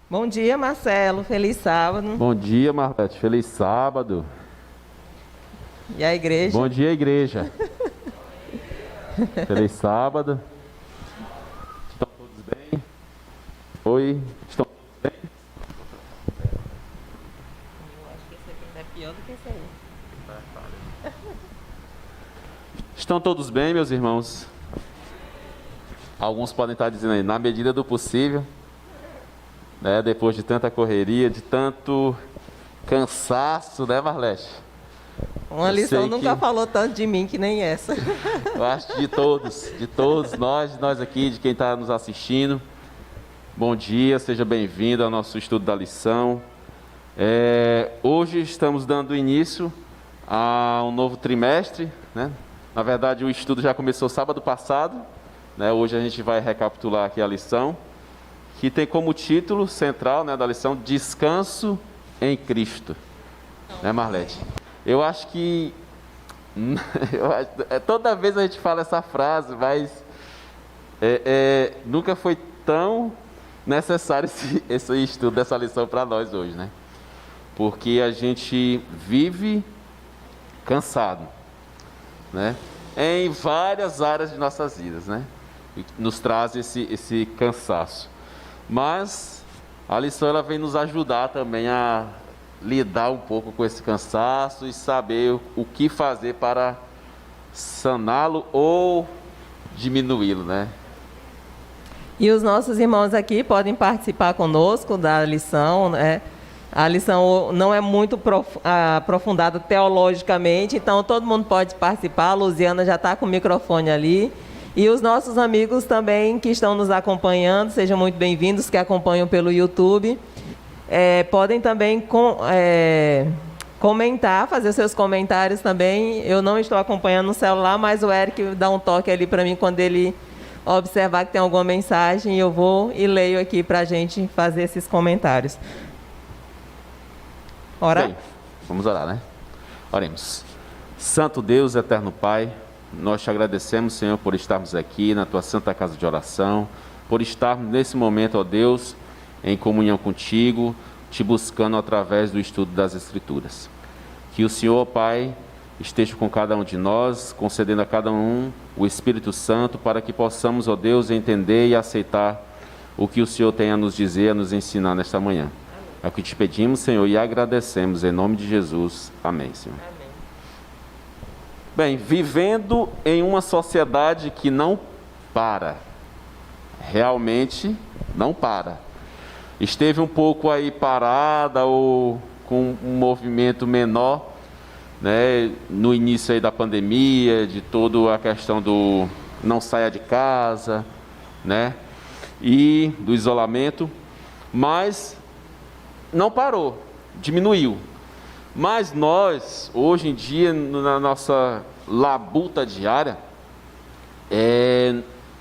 Bom dia, Marcelo. Feliz sábado. Bom dia, Marlete. Feliz sábado. E a igreja? Bom dia, igreja. Feliz sábado. Estão todos bem? Oi, estão todos bem? Eu acho que esse aqui é pior do que esse aí. Estão todos bem, meus irmãos? Alguns podem estar dizendo aí, na medida do possível, né? Depois de tanta correria, de tanto cansaço, né, Marlete? Uma Eu lição sei nunca que- falou tanto de mim que nem essa. Eu acho que de todos nós aqui, de quem está nos assistindo. Bom dia, seja bem-vindo ao nosso estudo da lição. Hoje estamos dando início a um novo trimestre, né? Na verdade, o estudo já começou sábado passado, né? Hoje a gente vai recapitular aqui a lição, que tem como título central, né, da lição Descanso em Cristo. Né, Marlete? Eu acho que toda vez a gente fala essa frase, mas nunca foi tão necessário esse estudo dessa lição para nós hoje, né? Porque a gente vive cansado, né? Em várias áreas de nossas vidas, né? E nos traz esse cansaço. Mas a lição ela vem nos ajudar também a lidar um pouco com esse cansaço e saber o que fazer para saná-lo ou diminuí-lo, né? E os nossos irmãos aqui podem participar conosco da lição, né? A lição não é muito aprofundada teologicamente, então todo mundo pode participar. A Luziana já está com o microfone ali. E os nossos amigos também que estão nos acompanhando, sejam muito bem-vindos, que acompanham pelo YouTube. Podem também comentar, fazer seus comentários também. Eu não estou acompanhando no celular, mas o Eric dá um toque ali para mim quando ele observar que tem alguma mensagem, eu vou e leio aqui para a gente fazer esses comentários. Ora? Bem, vamos orar, né? Oremos. Santo Deus, eterno Pai, nós te agradecemos, Senhor, por estarmos aqui na tua santa casa de oração, por estarmos nesse momento, ó Deus, em comunhão contigo, te buscando através do estudo das Escrituras. Que o Senhor, Pai, esteja com cada um de nós, concedendo a cada um o Espírito Santo, para que possamos, ó Deus, entender e aceitar o que o Senhor tem a nos dizer, a nos ensinar nesta manhã. É o que te pedimos, Senhor, e agradecemos em nome de Jesus. Amém, Senhor. Amém. Bem, vivendo em uma sociedade que não para, realmente não para. Esteve um pouco aí parada ou com um movimento menor, né, no início aí da pandemia, de toda a questão do não saia de casa, né, e do isolamento, mas não parou, diminuiu. Mas nós, hoje em dia, na nossa labuta diária,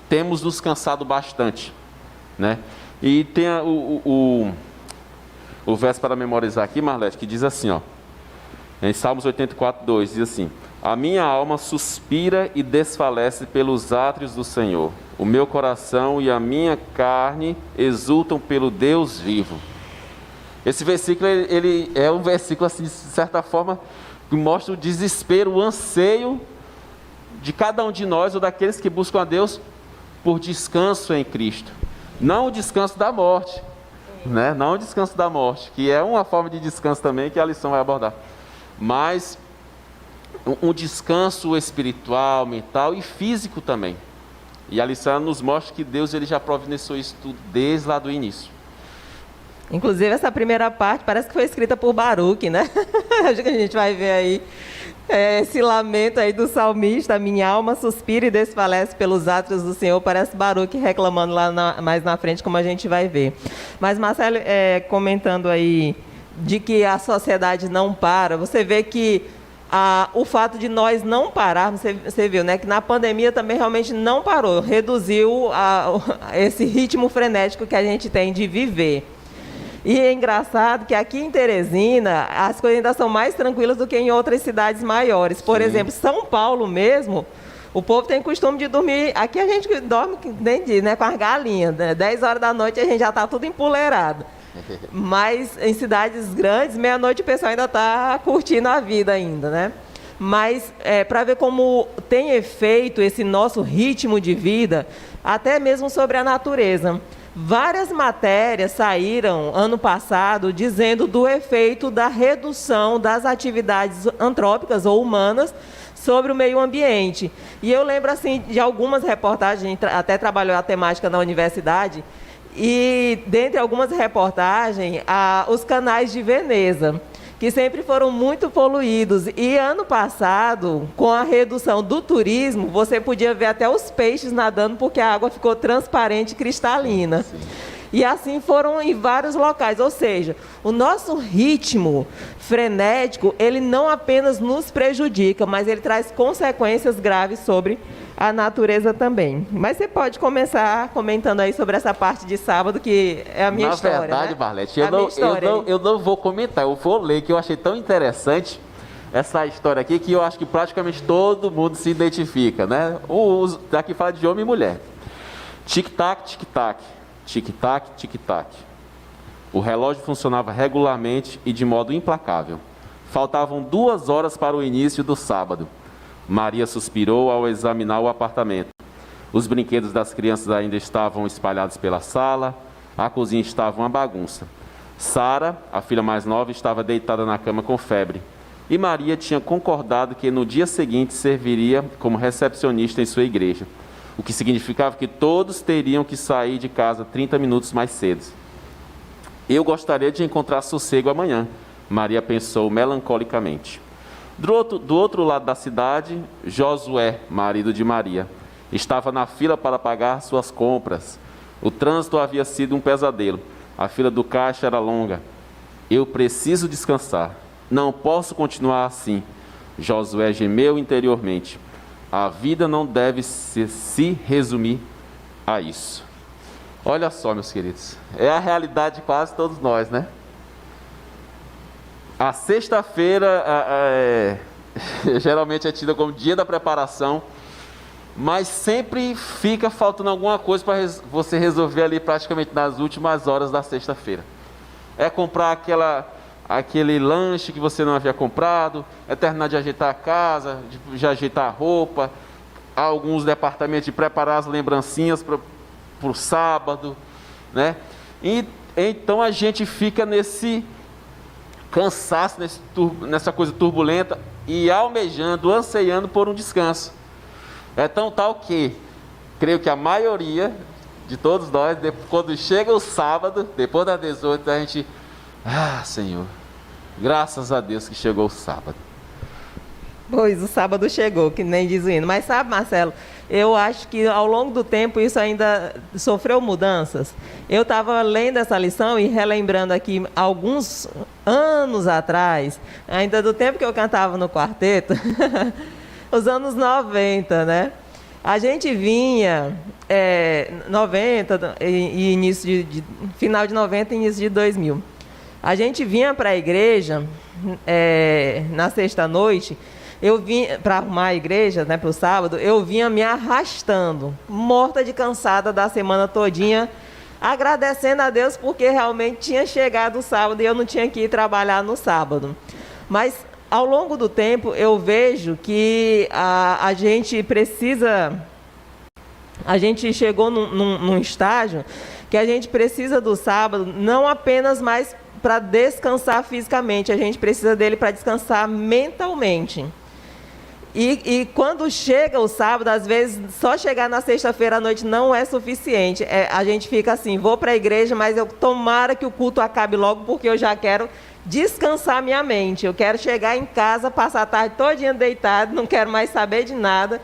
temos nos cansado bastante, né? E tem o verso para memorizar aqui, Marlete, que diz assim, ó, em Salmos 84, 2, diz assim: a minha alma suspira e desfalece pelos átrios do Senhor. O meu coração e a minha carne exultam pelo Deus vivo. Esse versículo, ele é um versículo, assim, de certa forma, que mostra o desespero, o anseio de cada um de nós, ou daqueles que buscam a Deus, por descanso em Cristo. Não o descanso da morte, né? Não o descanso da morte, que é uma forma de descanso também, que a lição vai abordar. Mas um descanso espiritual, mental e físico também. E a lição nos mostra que Deus ele já providenciou isso tudo desde lá do início. Inclusive, essa primeira parte parece que foi escrita por Baruque, né? Acho que a gente vai ver aí esse lamento aí do salmista: minha alma suspira e desfalece pelos átrios do Senhor. Parece Baruque reclamando lá mais na frente, como a gente vai ver. Mas Marcelo, comentando aí de que a sociedade não para, você vê que o fato de nós não pararmos, você viu, né, que na pandemia também realmente não parou, reduziu esse ritmo frenético que a gente tem de viver. E é engraçado que aqui em Teresina as coisas ainda são mais tranquilas do que em outras cidades maiores. Por exemplo, São Paulo mesmo, o povo tem costume de dormir. Aqui a gente dorme, nem diz, né, com as galinhas, né? 10 horas da noite a gente já está tudo empoleirado. Mas em cidades grandes, meia-noite o pessoal ainda está curtindo a vida ainda, né? Mas para ver como tem efeito esse nosso ritmo de vida, até mesmo sobre a natureza. Várias matérias saíram ano passado dizendo do efeito da redução das atividades antrópicas ou humanas sobre o meio ambiente. E eu lembro assim de algumas reportagens, a gente até trabalhou a temática na universidade, e dentre algumas reportagens, os canais de Veneza, que sempre foram muito poluídos. E ano passado, com a redução do turismo, você podia ver até os peixes nadando, porque a água ficou transparente e cristalina. Sim. E assim foram em vários locais. Ou seja, o nosso ritmo frenético, ele não apenas nos prejudica, mas ele traz consequências graves sobre a natureza também. Mas você pode começar comentando aí sobre essa parte de sábado, que é a minha história. Na verdade, né? Marlete, eu não vou comentar, eu vou ler, que eu achei tão interessante essa história aqui, que eu acho que praticamente todo mundo se identifica, né? Daqui fala de homem e mulher. Tic-tac, tic-tac, tic-tac, tic-tac. O relógio funcionava regularmente e de modo implacável. Faltavam 2 horas para o início do sábado. Maria suspirou ao examinar o apartamento. Os brinquedos das crianças ainda estavam espalhados pela sala, a cozinha estava uma bagunça. Sara, a filha mais nova, estava deitada na cama com febre. E Maria tinha concordado que no dia seguinte serviria como recepcionista em sua igreja, o que significava que todos teriam que sair de casa 30 minutos mais cedo. Eu gostaria de encontrar sossego amanhã, Maria pensou melancolicamente. Do outro lado da cidade, Josué, marido de Maria, estava na fila para pagar suas compras. O trânsito havia sido um pesadelo. A fila do caixa era longa. Eu preciso descansar. Não posso continuar assim. Josué gemeu interiormente. A vida não deve se resumir a isso. Olha só, meus queridos. É a realidade de quase todos nós, né? A sexta-feira geralmente é tida como dia da preparação, mas sempre fica faltando alguma coisa para você resolver ali praticamente nas últimas horas da sexta-feira. É comprar aquele lanche que você não havia comprado, é terminar de ajeitar a casa, de ajeitar a roupa, alguns departamentos de preparar as lembrancinhas para o sábado, né? E então a gente fica nesse cansaço, nessa coisa turbulenta e almejando, anseiando por um descanso. É tão tal que, creio que a maioria de todos nós, quando chega o sábado, depois das 18, a gente, Senhor, graças a Deus que chegou o sábado. Pois, o sábado chegou, que nem diz o hino. Mas sabe, Marcelo, eu acho que ao longo do tempo isso ainda sofreu mudanças. Eu estava lendo essa lição e relembrando aqui alguns anos atrás, ainda do tempo que eu cantava no quarteto, os anos 90, né? A gente vinha, 90 e início final de 90 e início de 2000. A gente vinha para a igreja na sexta-noite. Eu vim para arrumar a igreja, né, para o sábado, eu vinha me arrastando, morta de cansada da semana todinha, agradecendo a Deus porque realmente tinha chegado o sábado e eu não tinha que ir trabalhar no sábado. Mas ao longo do tempo eu vejo que a gente precisa, a gente chegou num estágio que a gente precisa do sábado não apenas mais para descansar fisicamente, a gente precisa dele para descansar mentalmente. E quando chega o sábado, às vezes, só chegar na sexta-feira à noite não é suficiente. A gente fica assim, vou para a igreja, mas tomara que o culto acabe logo, porque eu já quero descansar minha mente. Eu quero chegar em casa, passar a tarde todinha deitado, não quero mais saber de nada.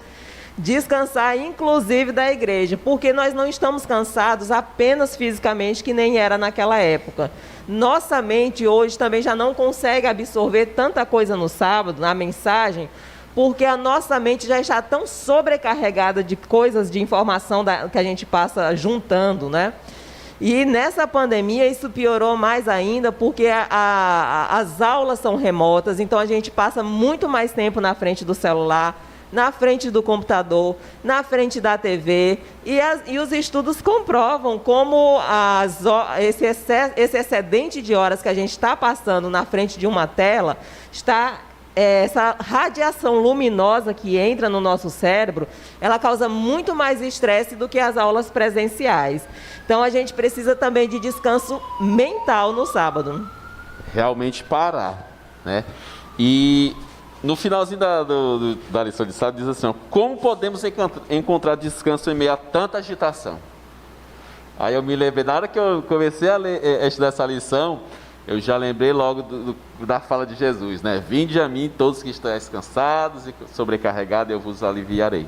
Descansar, inclusive, da igreja, porque nós não estamos cansados apenas fisicamente, que nem era naquela época. Nossa mente hoje também já não consegue absorver tanta coisa no sábado, na mensagem, porque a nossa mente já está tão sobrecarregada de coisas, de informação que a gente passa juntando, né? E nessa pandemia isso piorou mais ainda, porque as aulas são remotas, então a gente passa muito mais tempo na frente do celular, na frente do computador, na frente da TV, e os estudos comprovam como esse excedente de horas que a gente está passando na frente de uma tela, essa radiação luminosa que entra no nosso cérebro, ela causa muito mais estresse do que as aulas presenciais. Então, a gente precisa também de descanso mental no sábado. Realmente parar, né? E no finalzinho da lição de sábado diz assim, ó, como podemos encontrar descanso em meio a tanta agitação? Aí eu me lembrei, na hora que eu comecei a estudar essa lição, eu já lembrei logo da fala de Jesus, né? Vinde a mim todos que estáis cansados e sobrecarregados, eu vos aliviarei.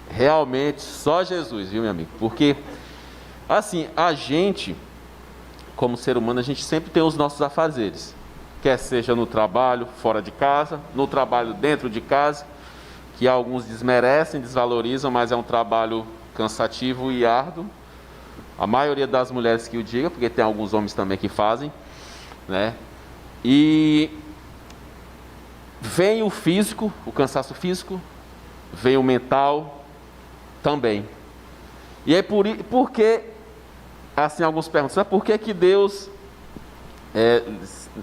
Realmente, só Jesus, viu, meu amigo? Porque, assim, a gente, como ser humano, a gente sempre tem os nossos afazeres. Quer seja no trabalho, fora de casa, no trabalho dentro de casa, que alguns desmerecem, desvalorizam, mas é um trabalho cansativo e árduo. A maioria das mulheres que o diga, porque tem alguns homens também que fazem, né? E vem o físico, o cansaço físico, vem o mental também. E é porque, assim, alguns perguntam, por que Deus,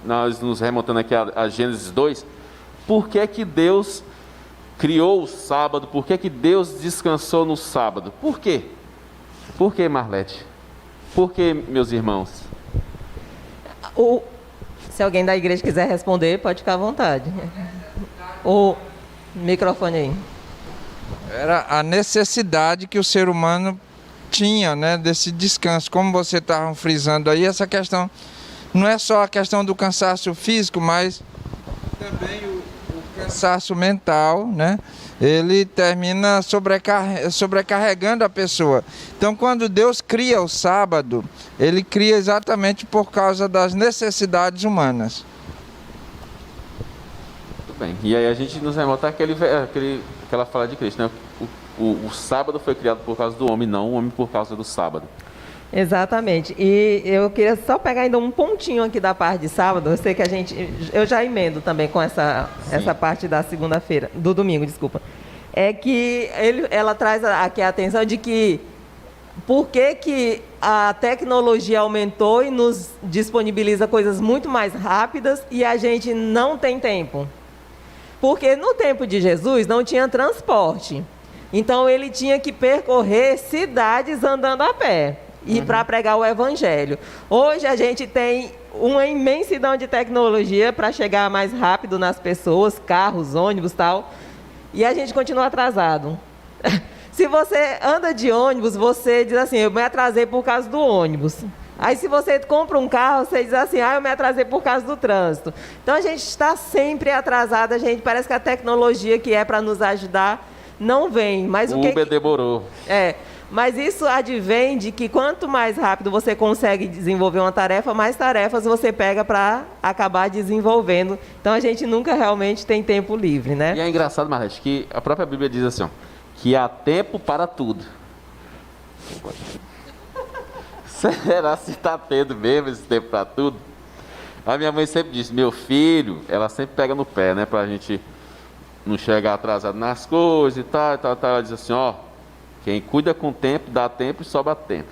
nós nos remontando aqui a Gênesis 2, por que Deus criou o sábado, por que Deus descansou no sábado? Por quê? Por que, Marlete? Por que, meus irmãos? Se alguém da igreja quiser responder, pode ficar à vontade. O microfone aí. Era a necessidade que o ser humano tinha, né, desse descanso. Como você estava frisando aí, essa questão não é só a questão do cansaço físico, mas também o cansaço mental, né? Ele termina sobrecarregando a pessoa. Então, quando Deus cria o sábado, Ele cria exatamente por causa das necessidades humanas. Muito bem. E aí a gente nos remonta aquela fala de Cristo, né? O sábado foi criado por causa do homem, não o homem por causa do sábado. Exatamente. E eu queria só pegar ainda um pontinho aqui da parte de sábado. Eu sei que eu já emendo também com essa parte da segunda-feira, do domingo, desculpa. É que ela traz aqui a atenção de que por que a tecnologia aumentou e nos disponibiliza coisas muito mais rápidas e a gente não tem tempo. Porque no tempo de Jesus não tinha transporte. Então ele tinha que percorrer cidades andando a pé. E para pregar o evangelho. Hoje a gente tem uma imensidão de tecnologia para chegar mais rápido nas pessoas, carros, ônibus e tal, e a gente continua atrasado. Se você anda de ônibus, você diz assim, eu me atrasei por causa do ônibus. Aí se você compra um carro, você diz assim, eu me atrasei por causa do trânsito. Então a gente está sempre atrasado, parece que a tecnologia que é para nos ajudar não vem. Mas o Uber demorou. Mas isso advém de que quanto mais rápido você consegue desenvolver uma tarefa, mais tarefas você pega para acabar desenvolvendo. Então a gente nunca realmente tem tempo livre, né? E é engraçado, Marlete, que a própria Bíblia diz assim, ó, que há tempo para tudo. Será se está tendo mesmo esse tempo para tudo? A minha mãe sempre diz, meu filho, ela sempre pega no pé, né? Para a gente não chegar atrasado nas coisas e tal. Ela diz assim, ó, quem cuida com o tempo, dá tempo e sobra tempo.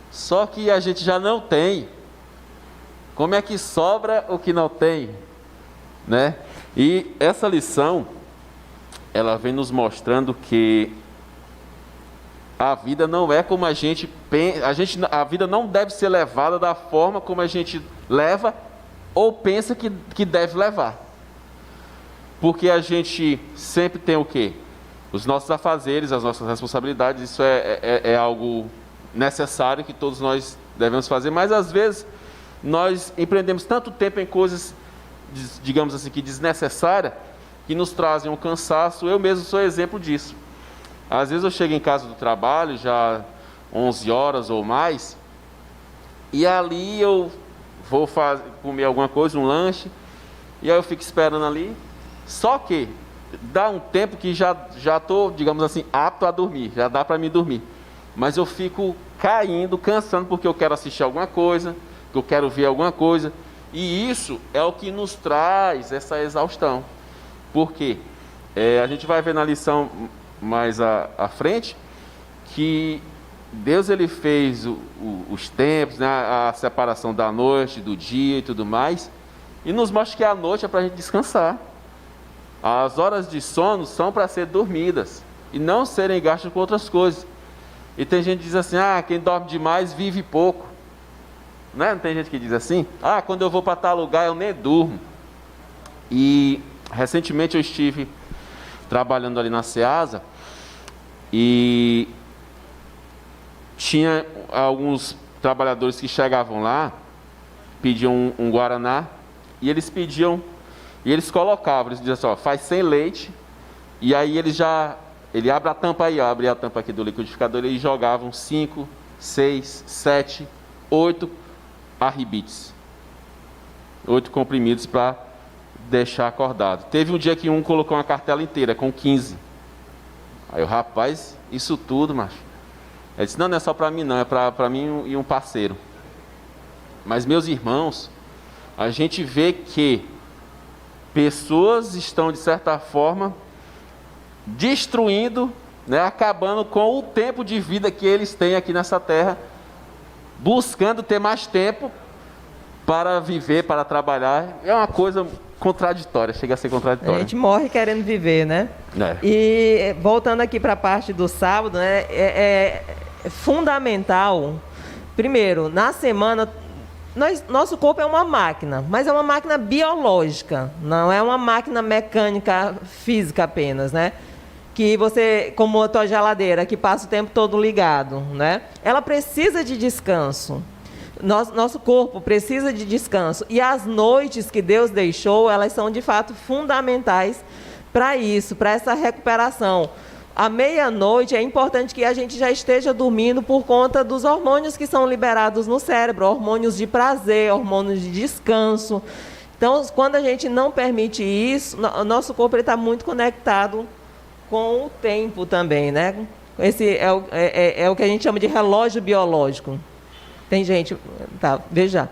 Só que a gente já não tem. Como é que sobra o que não tem? Né? E essa lição, ela vem nos mostrando que a vida não é como a gente pensa. A vida não deve ser levada da forma como a gente leva ou pensa que deve levar. Porque a gente sempre tem o quê? Os nossos afazeres, as nossas responsabilidades, isso é algo necessário que todos nós devemos fazer, mas às vezes nós empreendemos tanto tempo em coisas, digamos assim, que desnecessárias, que nos trazem um cansaço. Eu mesmo sou exemplo disso. Às vezes eu chego em casa do trabalho, já 11 horas ou mais, e ali eu vou comer alguma coisa, um lanche, e aí eu fico esperando ali, só que dá um tempo que já estou, digamos assim, apto a dormir, já dá para mim dormir. Mas eu fico caindo, cansando, porque eu quero assistir alguma coisa, que eu quero ver alguma coisa. E isso é o que nos traz essa exaustão. Por quê? A gente vai ver na lição mais à frente que Deus ele fez os tempos, né, a separação da noite, do dia e tudo mais, e nos mostra que a noite é para a gente descansar. As horas de sono são para ser dormidas e não serem gastas com outras coisas. E tem gente que diz assim, quem dorme demais vive pouco. Não tem gente que diz assim, quando eu vou para tal lugar eu nem durmo. E recentemente eu estive trabalhando ali na Ceasa e tinha alguns trabalhadores que chegavam lá, pediam um guaraná, e eles colocavam, eles diziam assim, faz sem leite, e aí ele abre a tampa aí, abre a tampa aqui do liquidificador, e jogavam 5, 6, 7, 8 arribites, 8 comprimidos para deixar acordado. Teve um dia que um colocou uma cartela inteira, com 15. Aí o rapaz, isso tudo, macho. Ele disse, não é só para mim não, é para mim e um parceiro. Mas meus irmãos, a gente vê que pessoas estão de certa forma destruindo, né, acabando com o tempo de vida que eles têm aqui nessa terra, buscando ter mais tempo para viver, para trabalhar. É uma coisa contraditória, chega a ser contraditória. A gente morre querendo viver, né? E voltando aqui para a parte do sábado, né, é fundamental, primeiro, na semana, nosso corpo é uma máquina, mas é uma máquina biológica, não é uma máquina mecânica física apenas, né? Que você, como a tua geladeira, que passa o tempo todo ligado, né? Ela precisa de descanso. Nosso corpo precisa de descanso. E as noites que Deus deixou, elas são de fato fundamentais para isso, para essa recuperação. À meia-noite é importante que a gente já esteja dormindo por conta dos hormônios que são liberados no cérebro, hormônios de prazer, hormônios de descanso. Então, quando a gente não permite isso, nosso corpo está muito conectado com o tempo também, né? Esse é o que a gente chama de relógio biológico. Tem gente... Tá, veja.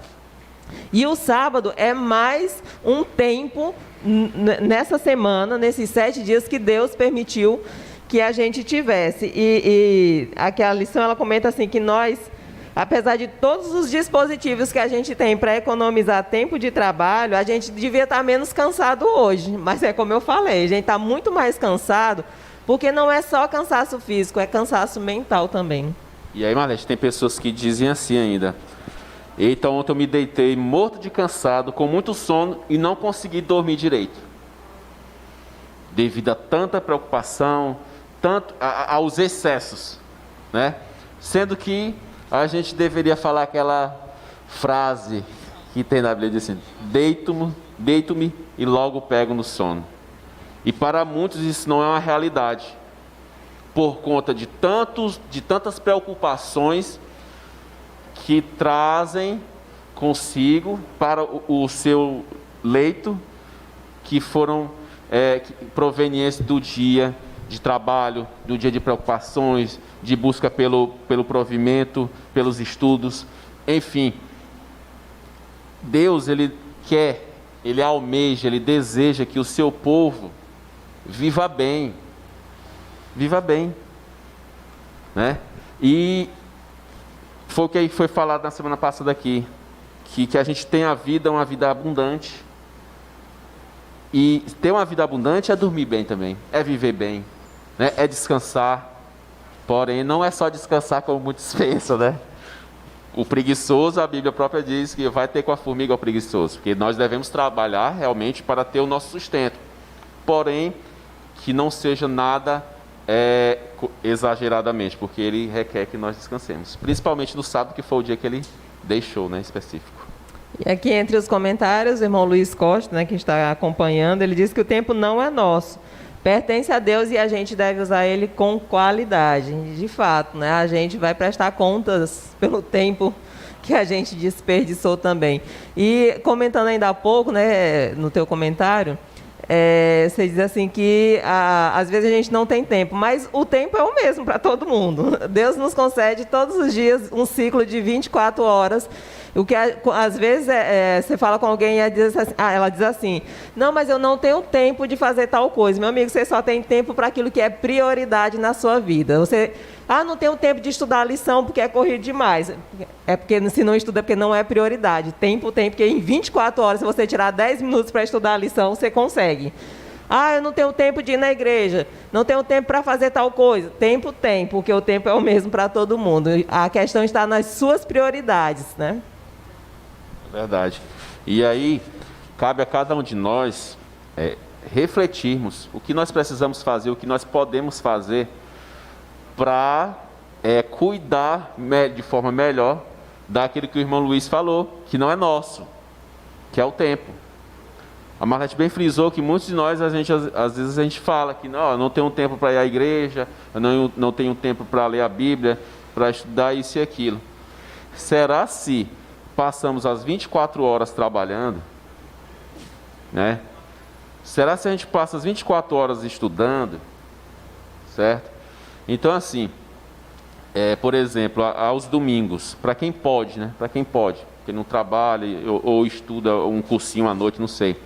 E o sábado é mais um tempo nessa semana, nesses 7 dias que Deus permitiu que a gente tivesse. E aqui a lição ela comenta assim que nós, apesar de todos os dispositivos que a gente tem para economizar tempo de trabalho, a gente devia estar menos cansado hoje. Mas é como eu falei, a gente está muito mais cansado, porque não é só cansaço físico, é cansaço mental também. E aí, Marlete, tem pessoas que dizem assim ainda, eita, ontem eu me deitei morto de cansado, com muito sono e não consegui dormir direito. Devido a tanta preocupação, aos excessos, né? Sendo que a gente deveria falar aquela frase que tem na Bíblia, diz assim, deito-me e logo pego no sono. E para muitos isso não é uma realidade, por conta de tantas preocupações que trazem consigo para o seu leito, que foram provenientes do dia de trabalho, do dia de preocupações, de busca pelo provimento, pelos estudos, enfim. Deus, Ele quer, Ele almeja, Ele deseja que o seu povo viva bem, né? E foi o que foi falado na semana passada aqui, que a gente tem uma vida abundante, e ter uma vida abundante é dormir bem também, é viver bem, né? É descansar, porém não é só descansar como muitos pensam, né? O preguiçoso, a Bíblia própria diz que vai ter com a formiga o preguiçoso, porque nós devemos trabalhar realmente para ter o nosso sustento, porém que não seja nada exageradamente, porque Ele requer que nós descansemos, principalmente no sábado, que foi o dia que Ele deixou, né, específico. E aqui entre os comentários, o irmão Luiz Costa, né, que está acompanhando, ele diz que o tempo não é nosso, pertence a Deus e a gente deve usar ele com qualidade. De fato, né, a gente vai prestar contas pelo tempo que a gente desperdiçou também. E comentando ainda há pouco, né, no teu comentário, você diz assim que às vezes a gente não tem tempo, mas o tempo é o mesmo para todo mundo. Deus nos concede todos os dias um ciclo de 24 horas. O que às vezes você fala com alguém e ela diz assim, não, mas eu não tenho tempo de fazer tal coisa. Meu amigo, você só tem tempo para aquilo que é prioridade na sua vida. Você, não tenho tempo de estudar a lição porque é corrido demais. É porque se não estuda é porque não é prioridade. Tempo tem, porque em 24 horas, se você tirar 10 minutos para estudar a lição, você consegue. Eu não tenho tempo de ir na igreja, não tenho tempo para fazer tal coisa. Tempo tem, porque o tempo é o mesmo para todo mundo. A questão está nas suas prioridades, né? Verdade. E aí, cabe a cada um de nós refletirmos o que nós precisamos fazer, o que nós podemos fazer para cuidar de forma melhor daquilo que o irmão Luiz falou, que não é nosso, que é o tempo. A Marlete bem frisou que muitos de nós, às vezes a gente fala que não tenho tempo para ir à igreja, eu não tenho tempo para ler a Bíblia, para estudar isso e aquilo. Será se passamos as 24 horas trabalhando, né? Será se a gente passa as 24 horas estudando, certo? Então, assim, por exemplo, aos domingos, para quem pode, né? Para quem pode, que não trabalha ou estuda um cursinho à noite, não sei.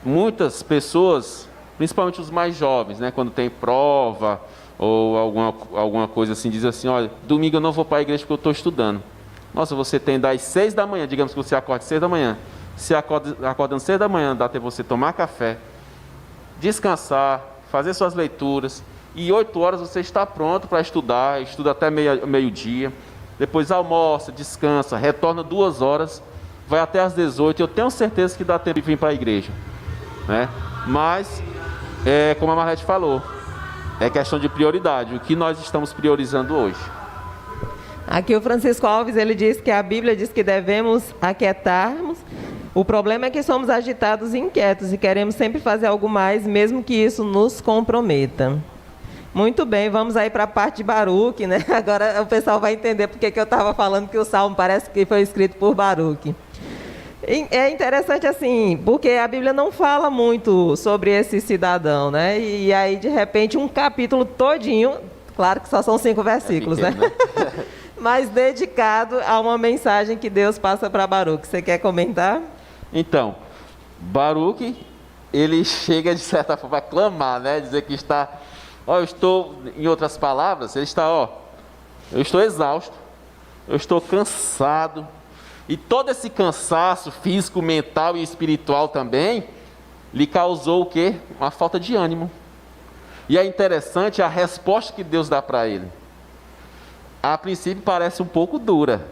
Muitas pessoas, principalmente os mais jovens, né, quando tem prova ou alguma coisa assim, dizem assim, olha, domingo eu não vou para a igreja porque eu estou estudando. Nossa, você tem das 6 da manhã, digamos que você acorde 6 da manhã. Se acordando 6 da manhã, dá até você tomar café, descansar, fazer suas leituras, e 8 horas você está pronto para estudar, estuda até meio-dia, depois almoça, descansa, retorna 2 horas, vai até às 18, eu tenho certeza que dá tempo de vir para a igreja. Né? Mas, como a Marlete falou, é questão de prioridade, o que nós estamos priorizando hoje. Aqui o Francisco Alves, ele diz que a Bíblia diz que devemos aquietarmos. O problema é que somos agitados e inquietos e queremos sempre fazer algo mais, mesmo que isso nos comprometa. Muito bem, vamos aí para a parte de Baruque, né? Agora o pessoal vai entender porque que eu estava falando que o Salmo parece que foi escrito por Baruque. É interessante assim, porque a Bíblia não fala muito sobre esse cidadão, né? E aí, de repente, um capítulo todinho, claro que só são 5 versículos, pequeno, né? Mas dedicado a uma mensagem que Deus passa para Baruque. Você quer comentar? Então, Baruque, ele chega, de certa forma, a clamar, né? Dizer que está, eu estou, em outras palavras, ele está, eu estou exausto, eu estou cansado. E todo esse cansaço físico, mental e espiritual também, lhe causou o quê? Uma falta de ânimo. E é interessante a resposta que Deus dá para ele. A princípio parece um pouco dura,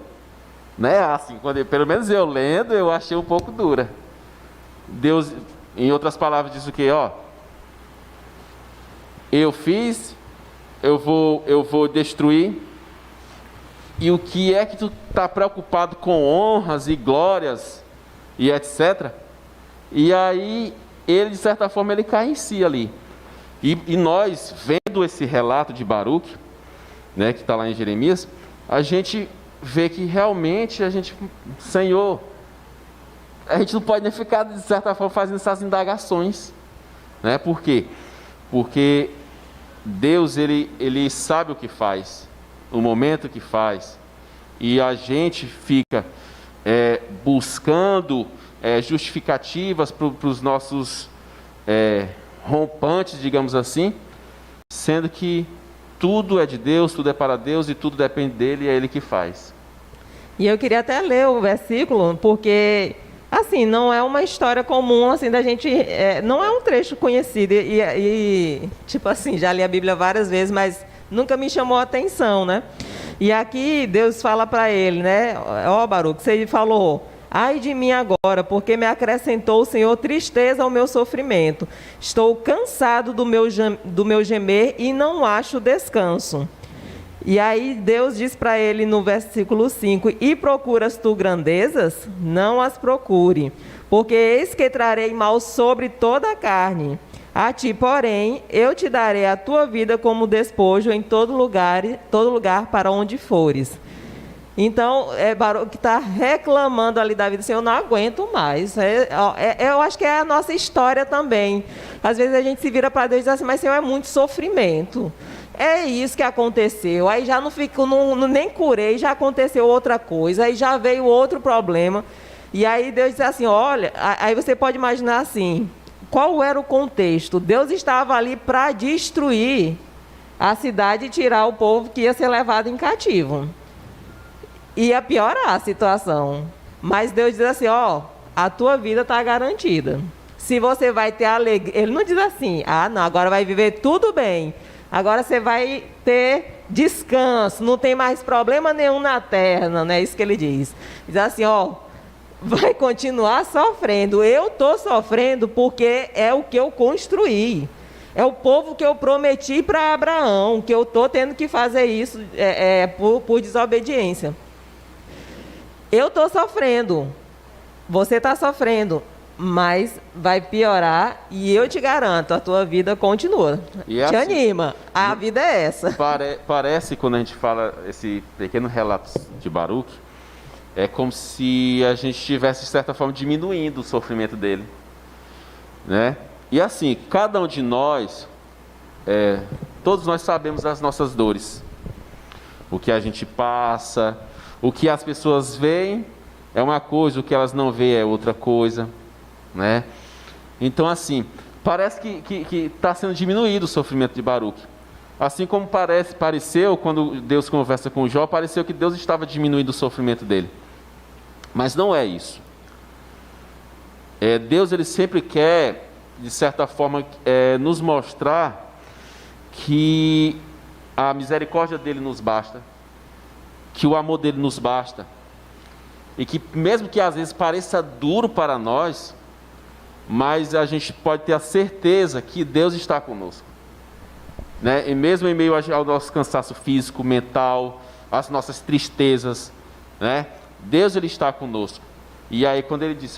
né? Assim, pelo menos eu lendo, eu achei um pouco dura. Deus, em outras palavras, diz o quê? Eu fiz, eu vou destruir. E o que é que tu está preocupado com honras e glórias e etc. E aí, ele, de certa forma, ele cai em si ali. E nós, vendo esse relato de Baruque, né, que está lá em Jeremias, a gente vê que realmente Senhor, a gente não pode nem ficar, de certa forma, fazendo essas indagações. Né? Por quê? Porque Deus, ele sabe o que faz, o momento que faz, e a gente fica buscando justificativas para os nossos rompantes, digamos assim, sendo que tudo é de Deus, tudo é para Deus e tudo depende dele e é ele que faz. E eu queria até ler o versículo, porque assim, não é uma história comum assim da gente, não é um trecho conhecido e tipo assim, já li a Bíblia várias vezes, mas nunca me chamou a atenção, né? E aqui Deus fala para ele, né? Baruque, você falou: ai de mim agora, porque me acrescentou o Senhor tristeza ao meu sofrimento. Estou cansado do meu gemer e não acho descanso. E aí Deus diz para ele no versículo 5: e procuras tu grandezas? Não as procure, porque eis que trarei mal sobre toda a carne. A ti, porém, eu te darei a tua vida como despojo em todo lugar para onde fores. Então, Baruque está reclamando ali da vida, assim, eu não aguento mais. Eu acho que é a nossa história também. Às vezes a gente se vira para Deus e diz assim, mas Senhor, é muito sofrimento. é isso que aconteceu. Aí já não fico, nem curei, já aconteceu outra coisa, aí já veio outro problema. E aí Deus disse assim, olha, aí você pode imaginar assim, qual era o contexto? Deus estava ali para destruir a cidade e tirar o povo que ia ser levado em cativo. Ia piorar a situação. Mas Deus diz assim, ó, a tua vida está garantida. Se você vai ter alegria... Ele não diz assim, não, agora vai viver tudo bem. Agora você vai ter descanso, não tem mais problema nenhum na terra, não é isso que ele diz. Diz assim, ó, vai continuar sofrendo. Eu estou sofrendo porque é o que eu construí. É o povo que eu prometi para Abraão, que eu estou tendo que fazer isso por desobediência. Eu estou sofrendo, você está sofrendo, mas vai piorar e eu te garanto, a tua vida continua. E é te assim, anima, a vida é essa. Parece, quando a gente fala esse pequeno relato de Baruque, é como se a gente estivesse, de certa forma, diminuindo o sofrimento dele, né? E assim, cada um de nós, todos nós sabemos as nossas dores, o que a gente passa, o que as pessoas veem é uma coisa, o que elas não veem é outra coisa, né? Então assim, parece que está sendo diminuído o sofrimento de Baruque. Assim como pareceu, quando Deus conversa com Jó, pareceu que Deus estava diminuindo o sofrimento dele. Mas não é isso. Deus, ele sempre quer, de certa forma, nos mostrar que a misericórdia dele nos basta, que o amor dele nos basta, e que mesmo que às vezes pareça duro para nós, mas a gente pode ter a certeza que Deus está conosco, né? E mesmo em meio ao nosso cansaço físico, mental, às nossas tristezas, né? Deus, ele está conosco. E aí quando ele diz,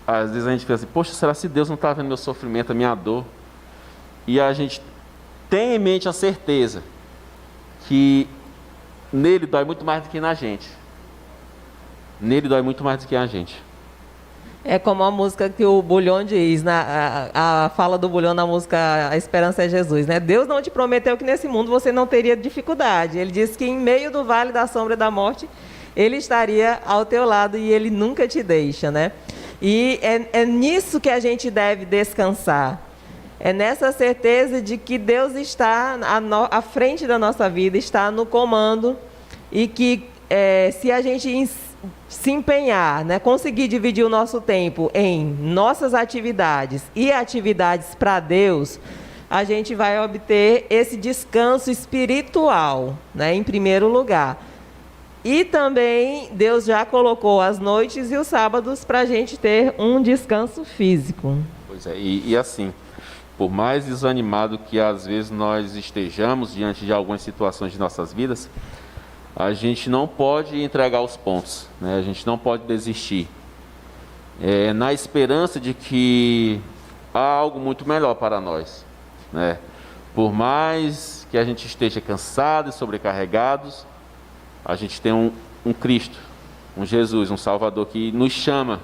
às vezes a gente pensa assim, poxa, será que Deus não está vendo meu sofrimento, a minha dor? E a gente tem em mente a certeza que nele dói muito mais do que na gente. Nele dói muito mais do que a gente. É como a música que o Bulhão diz, a fala do Bulhão na música A Esperança é Jesus, né? Deus não te prometeu que nesse mundo você não teria dificuldade. Ele disse que em meio do vale da sombra da morte, Ele estaria ao teu lado e Ele nunca te deixa, né? E é nisso que a gente deve descansar. É nessa certeza de que Deus está à frente da nossa vida, está no comando, e que se a gente se empenhar, né, conseguir dividir o nosso tempo em nossas atividades e atividades para Deus, a gente vai obter esse descanso espiritual, né, em primeiro lugar. E também Deus já colocou as noites e os sábados para a gente ter um descanso físico. Pois é, e assim, por mais desanimado que às vezes nós estejamos diante de algumas situações de nossas vidas, a gente não pode entregar os pontos, né? A gente não pode desistir, na esperança de que há algo muito melhor para nós, né? Por mais que a gente esteja cansado e sobrecarregados, a gente tem um Cristo, um Jesus, um Salvador que nos chama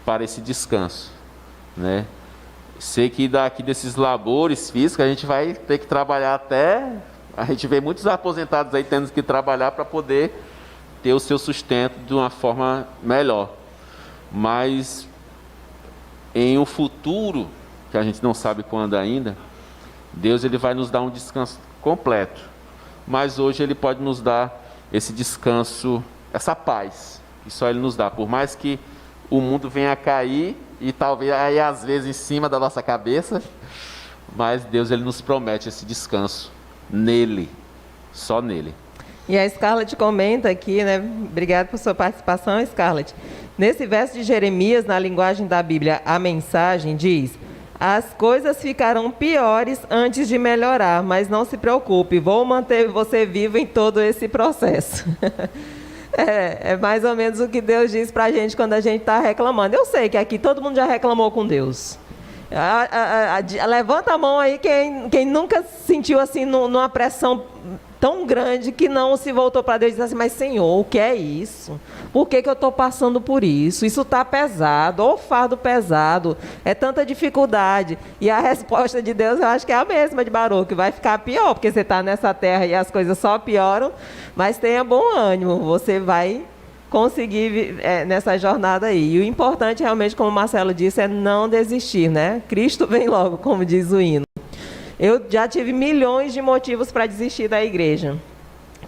para esse descanso, né? Sei que daqui desses labores físicos a gente vai ter que trabalhar até... A gente vê muitos aposentados aí tendo que trabalhar para poder ter o seu sustento de uma forma melhor. Mas em um futuro, que a gente não sabe quando ainda, Deus, ele vai nos dar um descanso completo. Mas hoje Ele pode nos dar esse descanso, essa paz, que só Ele nos dá. Por mais que o mundo venha a cair, e talvez aí às vezes em cima da nossa cabeça, mas Deus, ele nos promete esse descanso nele, só nele. E a Scarlett comenta aqui, né? Obrigada por sua participação, Scarlett. Nesse verso de Jeremias, na linguagem da Bíblia, a mensagem diz: as coisas ficarão piores antes de melhorar, mas não se preocupe, vou manter você vivo em todo esse processo. É mais ou menos o que Deus diz para a gente quando a gente está reclamando. Eu sei que aqui todo mundo já reclamou com Deus. Levanta a mão aí quem nunca sentiu assim numa pressão tão grande que não se voltou para Deus e disse assim, mas Senhor, o que é isso? Por que eu estou passando por isso? Isso está pesado, ou fardo pesado, é tanta dificuldade. E a resposta de Deus eu acho que é a mesma de Baruque, vai ficar pior, porque você está nessa terra e as coisas só pioram, mas tenha bom ânimo, você vai conseguir nessa jornada aí. E o importante realmente, como o Marcelo disse, é não desistir, né? Cristo vem logo, como diz o hino. Eu já tive milhões de motivos para desistir da igreja,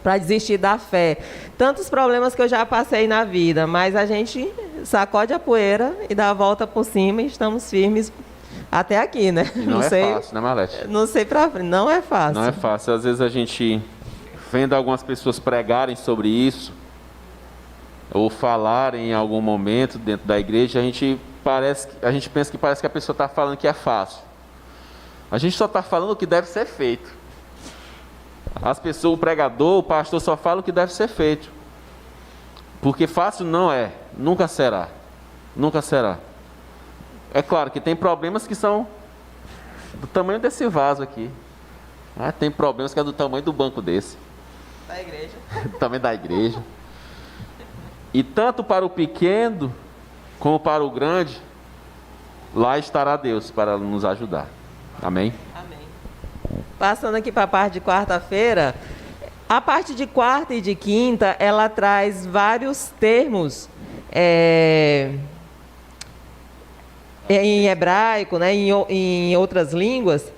para desistir da fé. Tantos problemas que eu já passei na vida, mas a gente sacode a poeira e dá a volta por cima e estamos firmes até aqui, né? E não sei, é fácil, né, Marlete? Não sei para frente, não é fácil. Não é fácil. Às vezes a gente, vendo algumas pessoas pregarem sobre isso, ou falarem em algum momento dentro da igreja, a gente pensa que parece que a pessoa está falando que é fácil. A gente só está falando o que deve ser feito. As pessoas, o pregador, o pastor só fala o que deve ser feito. Porque fácil não é, nunca será. Nunca será. É claro que tem problemas que são do tamanho desse vaso aqui. Tem problemas que é do tamanho do banco desse. Da igreja. Do tamanho da igreja. E tanto para o pequeno como para o grande, lá estará Deus para nos ajudar. Amém? Amém. Passando aqui para a parte de quarta-feira, a parte de quarta e de quinta, ela traz vários termos em hebraico, né, em outras línguas,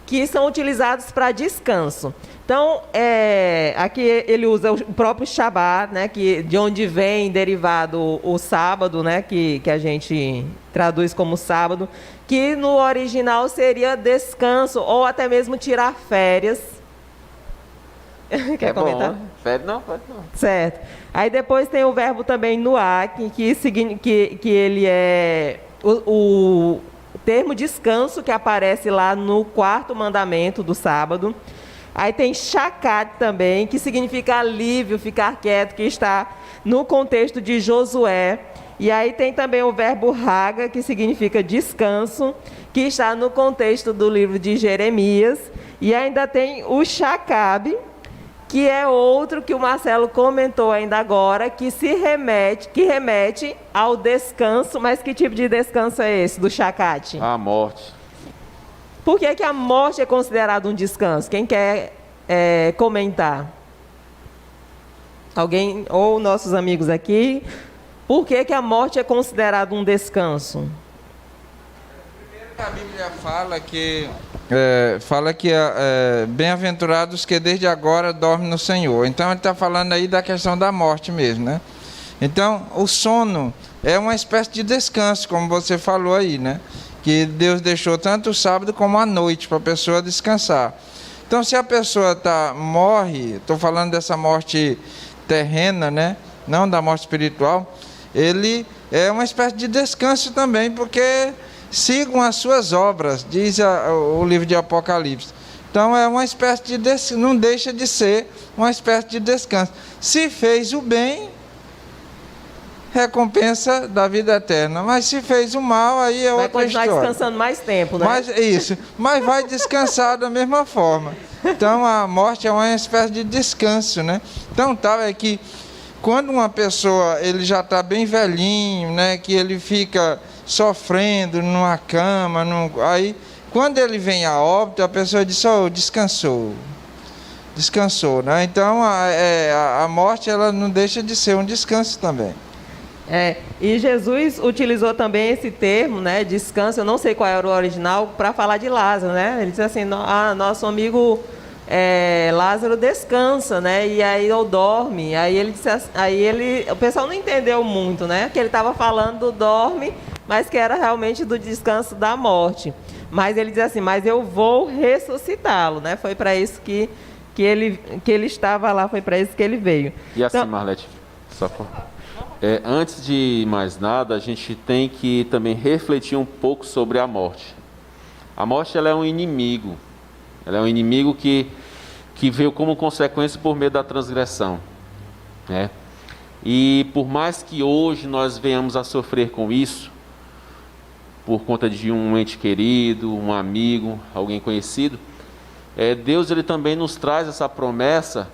que são utilizados para descanso. Então, aqui ele usa o próprio Shabat, né, de onde vem derivado o sábado, né, que a gente traduz como sábado, que no original seria descanso, ou até mesmo tirar férias. Quer comentar? Férias não, pode não. Certo. Aí depois tem o verbo também nuak, que ele é o termo descanso que aparece lá no quarto mandamento do sábado. Aí tem shakat também, que significa alívio, ficar quieto, que está no contexto de Josué. E aí tem também o verbo raga, que significa descanso, que está no contexto do livro de Jeremias. E ainda tem o shakab, que é outro que o Marcelo comentou ainda agora, que remete ao descanso. Mas que tipo de descanso é esse, do shakat? A morte. Por que a morte é considerada um descanso? Quem quer comentar? Alguém, ou nossos amigos aqui, por que a morte é considerada um descanso? Primeiro, a Bíblia fala que bem-aventurados que desde agora dormem no Senhor. Então ele está falando aí da questão da morte mesmo, né? Então o sono é uma espécie de descanso, como você falou aí, né? Que Deus deixou tanto o sábado como a noite para a pessoa descansar. Então, se a pessoa morre, estou falando dessa morte terrena, né? Não da morte espiritual, ele é uma espécie de descanso também, porque sigam as suas obras, diz o livro de Apocalipse. Então, é uma espécie de não deixa de ser uma espécie de descanso. Se fez o bem, recompensa da vida eterna, mas se fez o mal, aí é outra história. Vai continuar descansando mais tempo, né? Mas vai descansar da mesma forma. Então a morte é uma espécie de descanso, né? Então é que quando uma pessoa ele já está bem velhinho, né, que ele fica sofrendo numa cama, aí quando ele vem a óbito, a pessoa diz: descansou, né? Então a morte ela não deixa de ser um descanso também. E Jesus utilizou também esse termo, né, descanso, eu não sei qual era o original, para falar de Lázaro, né? Ele disse assim: nosso amigo Lázaro descansa, né? E aí ou dorme. Aí ele disse, o pessoal não entendeu muito, né? Que ele estava falando do dorme, mas que era realmente do descanso da morte. Mas ele diz assim: mas eu vou ressuscitá-lo, né? Foi para isso que ele estava lá, foi para isso que ele veio. E assim, então, Marlete, antes de mais nada, a gente tem que também refletir um pouco sobre a morte. A morte ela é um inimigo. Ela é um inimigo que veio como consequência por meio da transgressão, né? E por mais que hoje nós venhamos a sofrer com isso, por conta de um ente querido, um amigo, alguém conhecido, Deus ele também nos traz essa promessa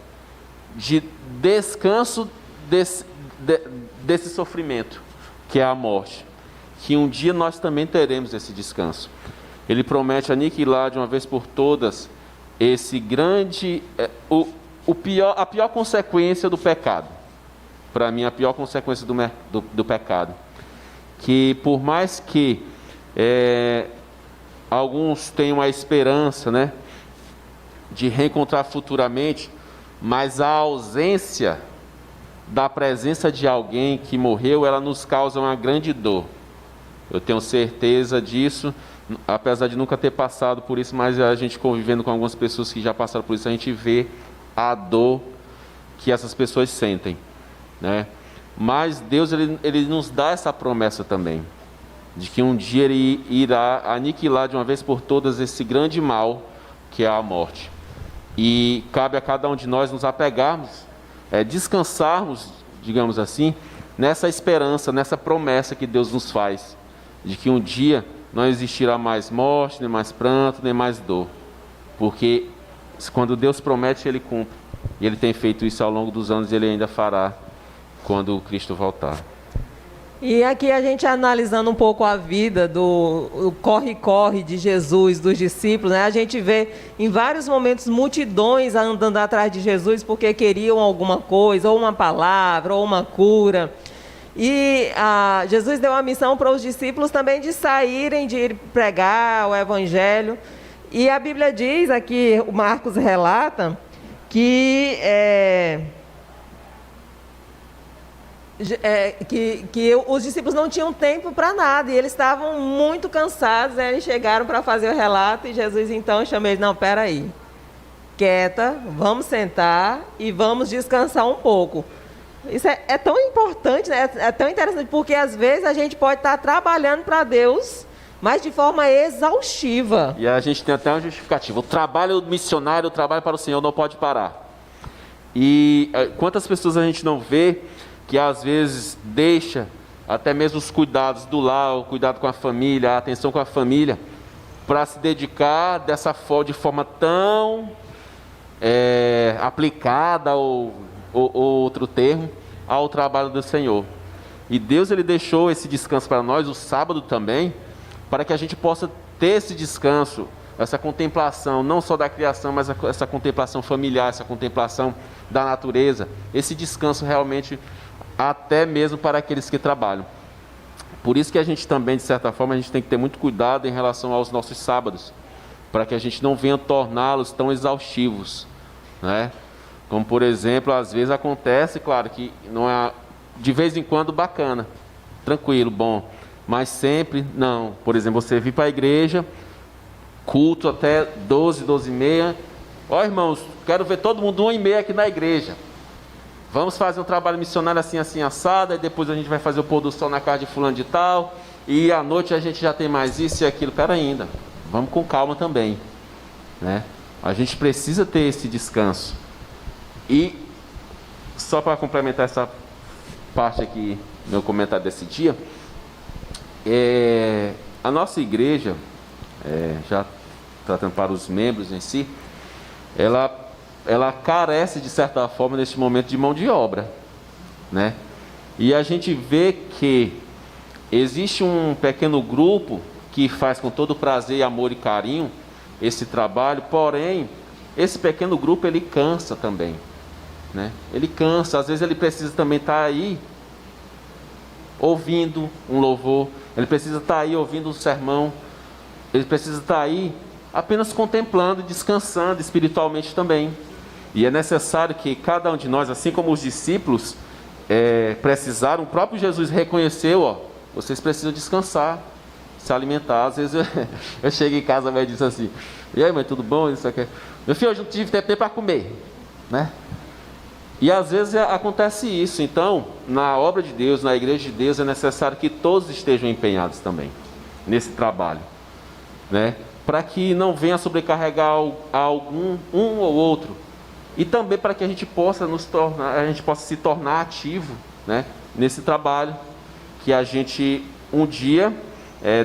de descanso desse sofrimento, que é a morte, que um dia nós também teremos esse descanso. Ele promete aniquilar de uma vez por todas esse grande, a pior consequência do pecado. Para mim, a pior consequência do pecado. Que por mais que alguns tenham a esperança, né, de reencontrar futuramente, mas a ausência da presença de alguém que morreu, ela nos causa uma grande dor. Eu tenho certeza disso, apesar de nunca ter passado por isso, mas a gente convivendo com algumas pessoas que já passaram por isso, a gente vê a dor que essas pessoas sentem, né? Mas Deus ele nos dá essa promessa também, de que um dia Ele irá aniquilar de uma vez por todas esse grande mal que é a morte. E cabe a cada um de nós nos apegarmos, descansarmos, digamos assim, nessa esperança, nessa promessa que Deus nos faz, de que um dia não existirá mais morte, nem mais pranto, nem mais dor. Porque quando Deus promete, Ele cumpre. E Ele tem feito isso ao longo dos anos e Ele ainda fará quando o Cristo voltar. E aqui a gente analisando um pouco a vida do corre-corre de Jesus, dos discípulos, né? A gente vê em vários momentos multidões andando atrás de Jesus porque queriam alguma coisa, ou uma palavra, ou uma cura. E Jesus deu a missão para os discípulos também de saírem, de ir pregar o Evangelho. E a Bíblia diz aqui, o Marcos relata, que os discípulos não tinham tempo para nada, e eles estavam muito cansados, né? Eles chegaram para fazer o relato, e Jesus então chamou eles: não, peraí, quieta, vamos sentar e vamos descansar um pouco. Isso é tão importante, né? É tão interessante, porque às vezes a gente pode estar trabalhando para Deus, mas de forma exaustiva. E a gente tem até uma justificativa: o trabalho missionário, o trabalho para o Senhor não pode parar. E quantas pessoas a gente não vê que às vezes deixa até mesmo os cuidados do lar, o cuidado com a família, a atenção com a família, para se dedicar de forma tão aplicada, ou outro termo, ao trabalho do Senhor. E Deus ele deixou esse descanso para nós, o sábado também, para que a gente possa ter esse descanso, essa contemplação, não só da criação, mas essa contemplação familiar, essa contemplação da natureza, esse descanso realmente até mesmo para aqueles que trabalham. Por isso que a gente também, de certa forma, a gente tem que ter muito cuidado em relação aos nossos sábados, para que a gente não venha torná-los tão exaustivos, né? Como, por exemplo, às vezes acontece, claro, que não é de vez em quando bacana, tranquilo, bom, mas sempre não. Por exemplo, você vir para a igreja, culto até 12, 12h30, ó irmãos, quero ver todo mundo 1h30 aqui na igreja. Vamos fazer um trabalho missionário assim, assim, assado, e depois a gente vai fazer o pôr do sol na casa de fulano de tal, e à noite a gente já tem mais isso e aquilo. Pera ainda, vamos com calma também, né? A gente precisa ter esse descanso. E só para complementar essa parte aqui, meu comentário desse dia, a nossa igreja, já tratando para os membros em si, ela carece, de certa forma, neste momento, de mão de obra, né? E a gente vê que existe um pequeno grupo que faz com todo prazer, amor e carinho esse trabalho, porém, esse pequeno grupo, ele cansa também, né? Ele cansa, às vezes ele precisa também estar aí ouvindo um louvor, ele precisa estar aí ouvindo um sermão, ele precisa estar aí apenas contemplando, descansando espiritualmente também. E é necessário que cada um de nós, assim como os discípulos precisaram, o próprio Jesus reconheceu, vocês precisam descansar, se alimentar. Às vezes eu chego em casa, a mãe diz assim: e aí, mãe, tudo bom? Isso aqui. Meu filho, hoje não tive tempo para comer, né? E às vezes acontece isso. Então, na obra de Deus, na igreja de Deus, é necessário que todos estejam empenhados também nesse trabalho, né? Para que não venha sobrecarregar um ou outro, e também para que a gente possa se tornar ativo, né, nesse trabalho que a gente um dia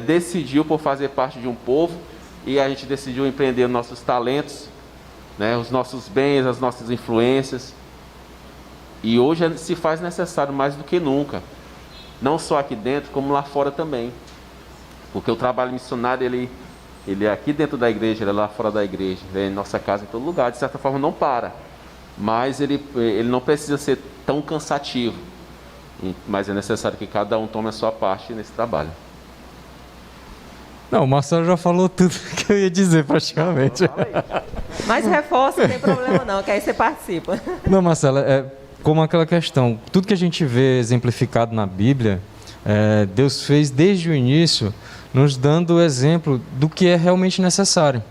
decidiu por fazer parte de um povo, e a gente decidiu empreender nossos talentos né, os nossos bens, as nossas influências. E hoje se faz necessário mais do que nunca, não só aqui dentro, como lá fora também. Porque o trabalho missionário, ele é aqui dentro da igreja, ele é lá fora da igreja, ele é em nossa casa, em todo lugar. De certa forma não para, mas ele não precisa ser tão cansativo. Mas é necessário que cada um tome a sua parte nesse trabalho. Não, o Marcelo já falou tudo que eu ia dizer praticamente. Mas reforça, não tem problema não, que aí você participa. Não, Marcelo, é como aquela questão, tudo que a gente vê exemplificado na Bíblia, Deus fez desde o início, nos dando o exemplo do que é realmente necessário.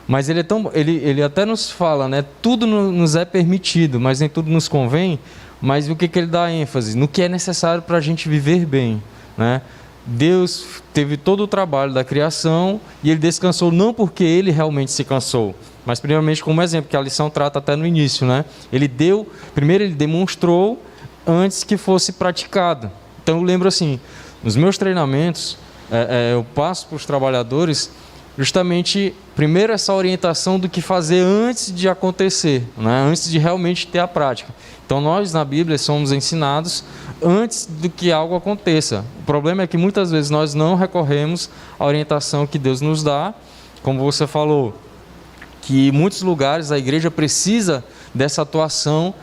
Mas ele até nos fala, né? Tudo nos é permitido, mas nem tudo nos convém. Mas o que ele dá ênfase? No que é necessário para a gente viver bem, né? Deus teve todo o trabalho da criação e ele descansou não porque ele realmente se cansou, mas primeiramente como exemplo, que a lição trata até no início, né? Primeiro ele demonstrou antes que fosse praticado. Então eu lembro assim, nos meus treinamentos, eu passo para os trabalhadores justamente, primeiro, essa orientação do que fazer antes de acontecer, né? Antes de realmente ter a prática. Então nós na Bíblia somos ensinados antes do que algo aconteça. O problema é que muitas vezes nós não recorremos à orientação que Deus nos dá, como você falou, que em muitos lugares a igreja precisa dessa atuação,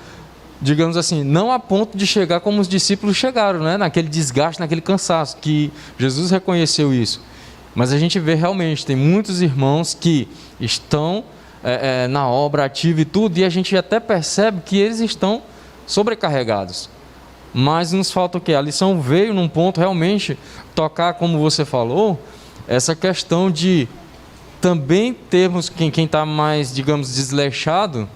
digamos assim, não a ponto de chegar como os discípulos chegaram, né? Naquele desgaste, naquele cansaço, que Jesus reconheceu isso. Mas a gente vê realmente, tem muitos irmãos que estão na obra ativa e tudo, e a gente até percebe que eles estão sobrecarregados. Mas nos falta o quê? A lição veio num ponto realmente tocar, como você falou, essa questão de também termos quem está mais, digamos, desleixado,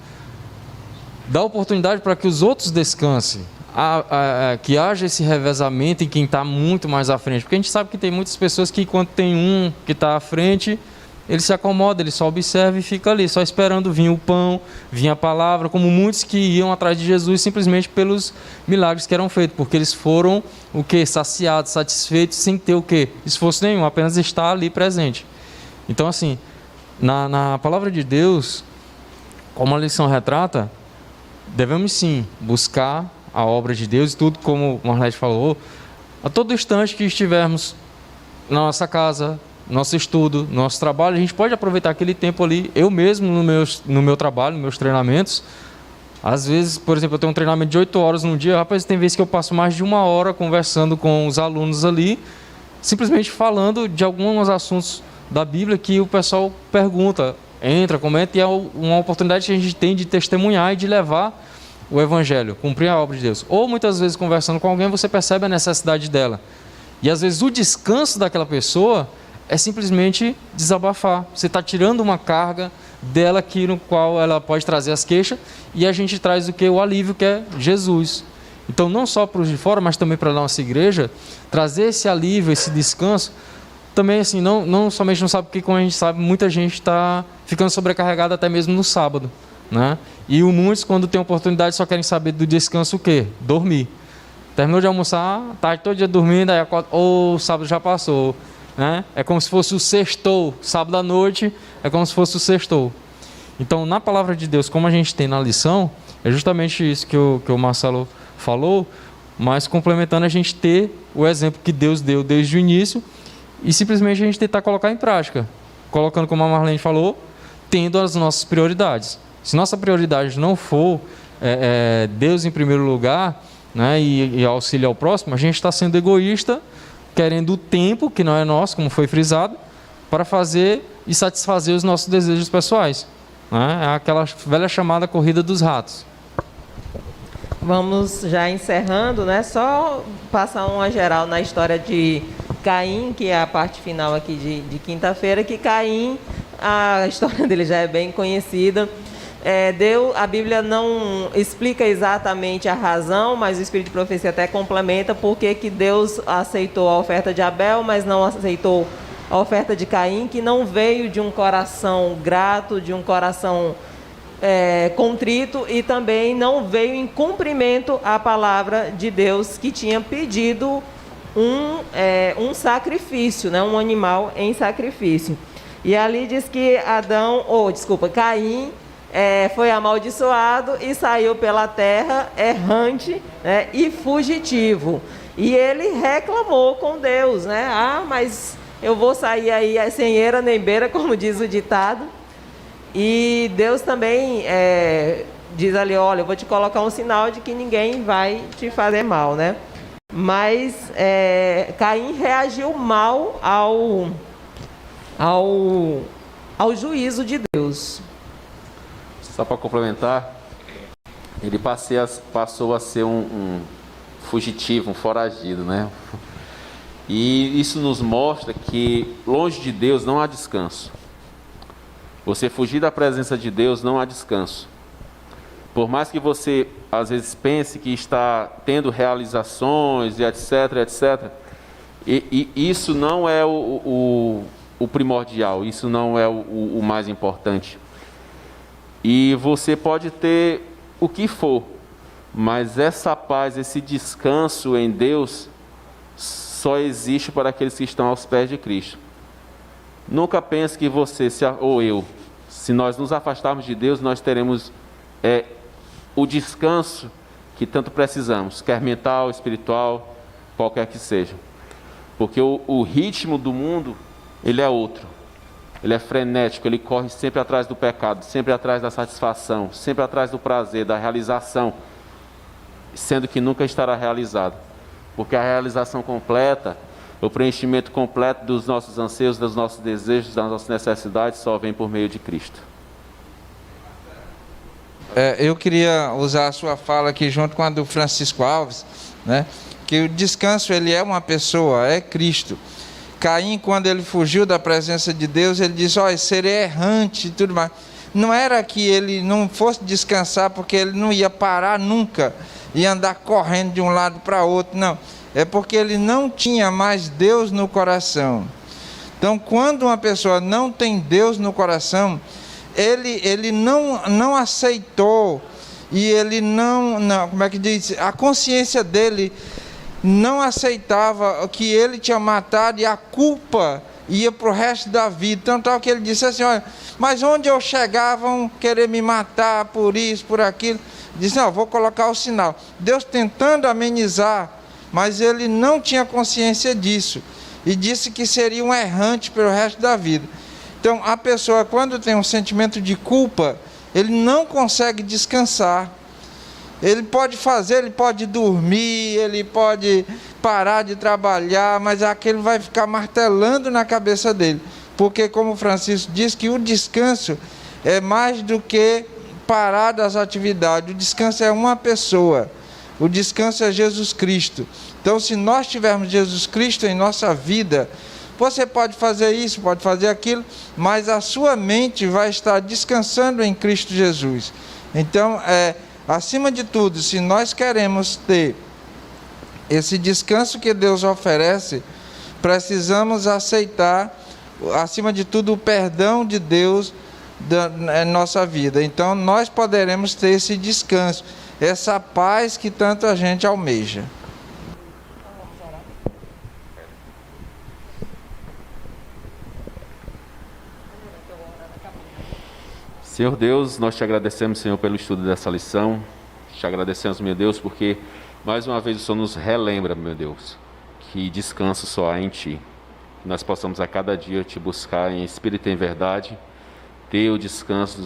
dar oportunidade para que os outros descansem, que haja esse revezamento em quem está muito mais à frente. Porque a gente sabe que tem muitas pessoas que, quando tem um que está à frente, ele se acomoda, ele só observa e fica ali, só esperando vir o pão, vir a palavra, como muitos que iam atrás de Jesus simplesmente pelos milagres que eram feitos, porque eles foram o quê? Saciados, satisfeitos, sem ter o quê? Esforço nenhum, apenas estar ali presente. Então, assim, na palavra de Deus, como a lição retrata, devemos sim buscar a obra de Deus e tudo, como o Marlete falou, a todo instante que estivermos na nossa casa, nosso estudo, nosso trabalho, a gente pode aproveitar aquele tempo ali. Eu mesmo, no meu trabalho, nos meus treinamentos, às vezes, por exemplo, eu tenho um treinamento de 8 horas num dia, rapaz, tem vezes que eu passo mais de 1 hora conversando com os alunos ali, simplesmente falando de alguns assuntos da Bíblia que o pessoal pergunta, entra, comenta, e é uma oportunidade que a gente tem de testemunhar e de levar o Evangelho, cumprir a obra de Deus. Ou muitas vezes conversando com alguém, você percebe a necessidade dela. E às vezes o descanso daquela pessoa é simplesmente desabafar. Você está tirando uma carga dela aqui no qual ela pode trazer as queixas, e a gente traz o que? O alívio, que é Jesus. Então não só para os de fora, mas também para a nossa igreja, trazer esse alívio, esse descanso. Também assim, não somente no sábado, porque como a gente sabe, muita gente está ficando sobrecarregada até mesmo no sábado, né? E muitos, quando tem oportunidade, só querem saber do descanso o quê? Dormir. Terminou de almoçar, tarde todo dia dormindo, aí acorda, o sábado já passou, né? É como se fosse o sextou, sábado à noite é como se fosse o sextou. Então, na palavra de Deus, como a gente tem na lição, é justamente isso que o Marcelo falou, mas complementando a gente ter o exemplo que Deus deu desde o início e simplesmente a gente tentar colocar em prática, colocando, como a Marlene falou, tendo as nossas prioridades. Se nossa prioridade não for Deus em primeiro lugar, né, e auxílio ao próximo, a gente está sendo egoísta, querendo o tempo, que não é nosso, como foi frisado, para fazer e satisfazer os nossos desejos pessoais, né? É aquela velha chamada corrida dos ratos. Vamos já encerrando, né? Só passar uma geral na história de Caim, que é a parte final aqui de quinta-feira, que Caim, a história dele já é bem conhecida. A Bíblia não explica exatamente a razão, mas o Espírito de Profecia até complementa por que Deus aceitou a oferta de Abel, mas não aceitou a oferta de Caim, que não veio de um coração grato, de um coração contrito, e também não veio em cumprimento à palavra de Deus, que tinha pedido um sacrifício, né, um animal em sacrifício. E ali diz que Caim foi amaldiçoado e saiu pela terra errante, né, e fugitivo. E ele reclamou com Deus, né? Ah, mas eu vou sair aí sem eira nem beira, como diz o ditado. E Deus também diz ali, olha, eu vou te colocar um sinal de que ninguém vai te fazer mal, né? Mas Caim reagiu mal ao juízo de Deus. Só para complementar, ele passou a ser um fugitivo, um foragido, né? E isso nos mostra que longe de Deus não há descanso. Você fugir da presença de Deus não há descanso. Por mais que você às vezes pense que está tendo realizações e etc, etc, e isso não é o primordial, isso não é o mais importante. E você pode ter o que for, mas essa paz, esse descanso em Deus só existe para aqueles que estão aos pés de Cristo. Nunca pense que você ou eu, se nós nos afastarmos de Deus, nós teremos o descanso que tanto precisamos, quer mental, espiritual, qualquer que seja. Porque o ritmo do mundo, ele é outro. Ele é frenético, ele corre sempre atrás do pecado, sempre atrás da satisfação, sempre atrás do prazer, da realização, sendo que nunca estará realizado. Porque a realização completa, o preenchimento completo dos nossos anseios, dos nossos desejos, das nossas necessidades, só vem por meio de Cristo. Eu queria usar a sua fala aqui junto com a do Francisco Alves, né? Que o descanso, ele é uma pessoa, é Cristo. Caim, quando ele fugiu da presença de Deus, ele disse, olha, serei errante e tudo mais. Não era que ele não fosse descansar, porque ele não ia parar nunca, ia andar correndo de um lado para outro, não. É porque ele não tinha mais Deus no coração. Então, quando uma pessoa não tem Deus no coração, ele não aceitou, e ele não, como é que diz, a consciência dele não aceitava que ele tinha matado, e a culpa ia para o resto da vida. Então, tal que ele disse assim, olha, mas onde eu chegar vão querer me matar por isso, por aquilo. Disse, não, vou colocar o sinal. Deus tentando amenizar, mas ele não tinha consciência disso, e disse que seria um errante pelo resto da vida. Então, a pessoa, quando tem um sentimento de culpa, ele não consegue descansar. Ele pode fazer, ele pode dormir, ele pode parar de trabalhar, mas aquilo vai ficar martelando na cabeça dele. Porque, como o Francisco diz, que o descanso é mais do que parar das atividades. O descanso é uma pessoa. O descanso é Jesus Cristo. Então, se nós tivermos Jesus Cristo em nossa vida, você pode fazer isso, pode fazer aquilo, mas a sua mente vai estar descansando em Cristo Jesus. Então, acima de tudo, se nós queremos ter esse descanso que Deus oferece, precisamos aceitar, acima de tudo, o perdão de Deus na nossa vida. Então, nós poderemos ter esse descanso, essa paz que tanto a gente almeja. Senhor Deus, nós te agradecemos, Senhor, pelo estudo dessa lição. Te agradecemos, meu Deus, porque mais uma vez o Senhor nos relembra, meu Deus, que descanso só há em Ti. Que nós possamos a cada dia Te buscar em espírito e em verdade, ter o descanso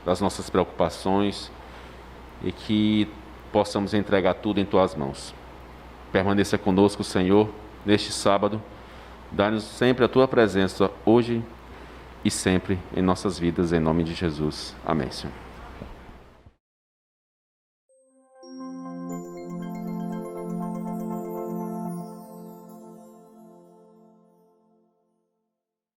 das nossas preocupações, e que possamos entregar tudo em Tuas mãos. Permaneça conosco, Senhor, neste sábado. Dá-nos sempre a Tua presença, hoje e sempre em nossas vidas, em nome de Jesus. Amém, Senhor.